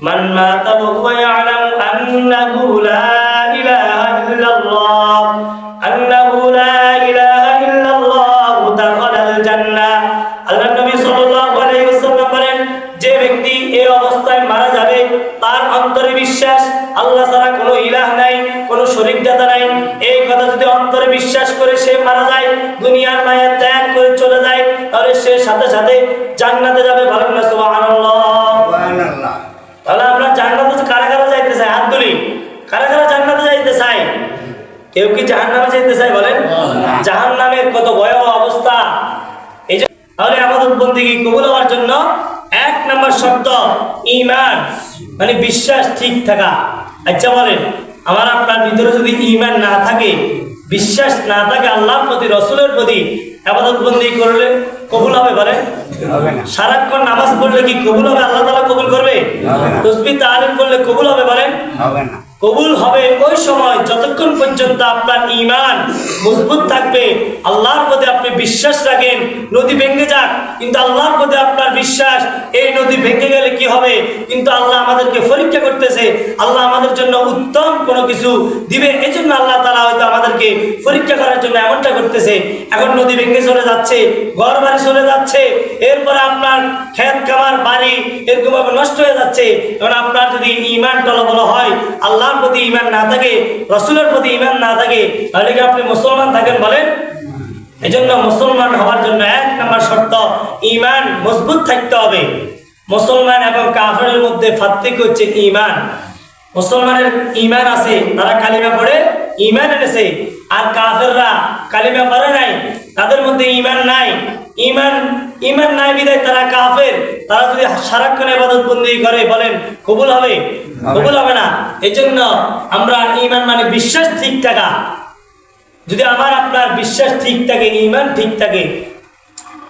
মান মাতা ওয়া ইয়ালামু আন্নাহু লা ইলাহা ইল্লাল্লাহ আন্নাহু লা ইলাহা ইল্লাল্লাহ দাখালাল জান্নাহ। আল্লাহর নবী সাল্লাল্লাহু আলাইহি ওয়াসাল্লাম বলেন, যে ব্যক্তি এই অবস্থায় মারা যাবে, তার অন্তরে বিশ্বাস আল্লাহ ছাড়া কোনো ইলাহ নাই, কোনো শরীক দাতা নাই, এই কথা যদি অন্তরে বিশ্বাস করে সে মারা যায়, দুনিয়ার মায়া ত্যাগ করে চলে যায়, তাহলে সে সাথে সাথে জান্নাতে যাবে। বলেন না সুবহানাল্লাহ। সুবহানাল্লাহ। তাহলে আমরা জান্নাতে কারা কারা যাইতে চাই? হাত তুলি। কারা কারা জান্নাতে যাইতে চাই? কেউ কি জাহান্নামে যেতে চাই? বলেন। জাহান্নামের কত ভয়াবহ অবস্থা। এই যে তাহলে আমাদের বন্দেগী কবুল হওয়ার জন্য এক নম্বর শর্ত ঈমান, মানে বিশ্বাস ঠিক থাকা। আচ্ছা বলেন, আমার আপনার ভিতরে যদি ঈমান না থাকে, বিশ্বাস না থাকে আল্লাহর প্রতি, রাসূলের প্রতি, ইবাদত বন্দেগী করলে কবুল হবে? বলেন হবে না। সারাক্ষণ নামাজ পড়লে কি কবুল হবে? আল্লাহ তাআলা কবুল করবে? তাসবিহ তাহলিল করলে কবুল হবে? বলেন হবে না। কবুল হবে ওই সময় যতক্ষণ পর্যন্ত আপনার ঈমান মজবুত থাকবে, আল্লাহর প্রতি আপনি বিশ্বাস রাখেন। নদী ভেঙে যাক, কিন্তু আল্লাহর প্রতি আপনার বিশ্বাস, এই নদী ভেঙে গেলে কি হবে, কিন্তু আল্লাহ আমাদেরকে পরীক্ষা করতেছে, আল্লাহ আমাদের জন্য উত্তম কোনো কিছু দিবে, এই জন্য আল্লাহ তাআলা হয়তো আমাদেরকে পরীক্ষা করার জন্য এমনটা করতেছে। এখন নদী ভেঙে চলে যাচ্ছে, ঘর বাড়ি চলে যাচ্ছে, এরপরে আপনার ক্ষেত খামার বাড়ি এরকম ভাবে নষ্ট হয়ে যাচ্ছে। এখন আপনার যদি ঈমান টলমল হয়, আল্লাহর প্রতি ঈমান না থাকে, রাসূলের প্রতি ঈমান না থাকে, তাহলে কি আপনি মুসলমান থাকেন? বলেন। এজন্য মুসলমান হওয়ার জন্য এক নম্বর শর্ত ঈমান মজবুত থাকতে হবে। মুসলমান এবং কাফেরের মধ্যে পার্থক্য হচ্ছে ঈমান। মুসলমানের ঈমান আছে, তারা কালিমা পড়ে ঈমান এনেছে, আর কাফেররা কালিমা পড়ে নাই, তাদের মধ্যে ঈমান নাই। ঈমান নাই বিধায় তারা কাফের। তারা যদি সারাক্ষণ ইবাদত বন্দেগী করে, বলেন কবুল হবে? কবুল হবে না। এজন্য আমরা ঈমান মানে বিশ্বাস ঠিক থাকা। যদি আমার আপনার বিশ্বাস ঠিক থাকে, ঈমান ঠিক থাকে,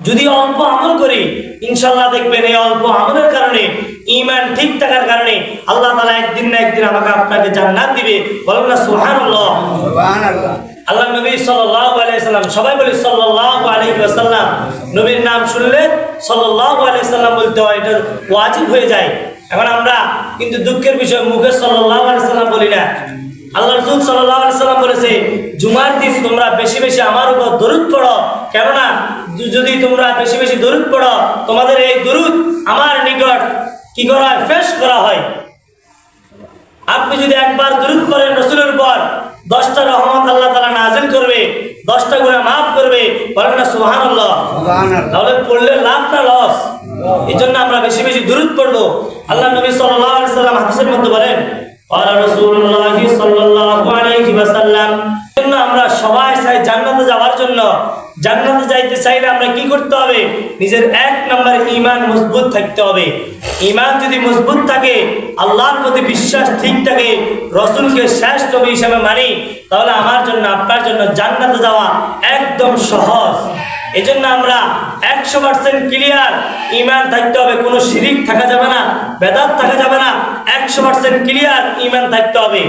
যদি অল্প আমল করি, ইনশাআল্লাহ দেখবেন এই অল্প আমলের কারণে, ঈমান ঠিক থাকার কারণে আল্লাহ তাআলা একদিন না একদিন আমাকে আপনাকে জান্নাত দিবে। বলেন না সুবহানাল্লাহ। সুবহানাল্লাহ। আল্লাহ নবী সাল্লাল্লাহু আলাইহি ওয়াসাল্লাম, সবাই বলি সাল্লাল্লাহু আলাইহি ওয়াসাল্লাম। নবীর নাম শুনলে সাল্লাল্লাহু আলাইহি ওয়াসাল্লাম বলতে হয়, এটা ওয়াজিব হয়ে যায়। এখন আমরা কিন্তু দুঃখের বিষয় মুখে সাল্লাল্লাহু আলাইহি ওয়াসাল্লাম বলি না। আল্লাহ রাসূল সাল্লাল্লাহু আলাইহি ওয়াসাল্লাম বলেছে, জুমার দিন তোমরা বেশি বেশি আমার উপর দরুদ পড়ো, কেননা যদি তোমরা বেশি বেশি দরুদ পড়ো, তোমাদের এই দরুদ আমার নিকট কি করা হয়? পেশ করা হয়। আপনি যদি একবার দরুদ করেন রাসূলের উপর, 10টা রহমত আল্লাহ তাআলা নাযিল করবে, 10টা গুনাহ maaf করবে। বলেন না সুবহানাল্লাহ। সুবহানাল্লাহ। তাহলে পড়লে লাভ না লস? এজন্য আমরা বেশি বেশি দরুদ পড়বো। আল্লাহ নবী সাল্লাল্লাহু আলাইহি ওয়াসাল্লাম হাদিসের মধ্যে বলেন, ক্বালা রাসূলুল্লাহ সাল্লাল্লাহু আলাইহি ওয়াসাল্লাম, জন্য আমরা সবাই চাই জান্নাতে যাওয়ার জন্য। জান্নাতে যাইতে চাইলে আমরা কি করতে হবে? নিজের এক নম্বর ঈমান মজবুত থাকতে হবে। ঈমান যদি মজবুত থাকে, আল্লাহর প্রতি বিশ্বাস ঠিক থাকে, রাসূলকে শেষ নবী হিসেবে মানি, তাহলে আমার জন্য আপনার জন্য জান্নাতে যাওয়া একদম সহজ। এজন্য আমরা 100% ক্লিয়ার ঈমান থাকতে হবে, কোনো শিরিক থাকা যাবে না, বেদাত থাকা যাবে না, 100% ক্লিয়ার ঈমান থাকতে হবে।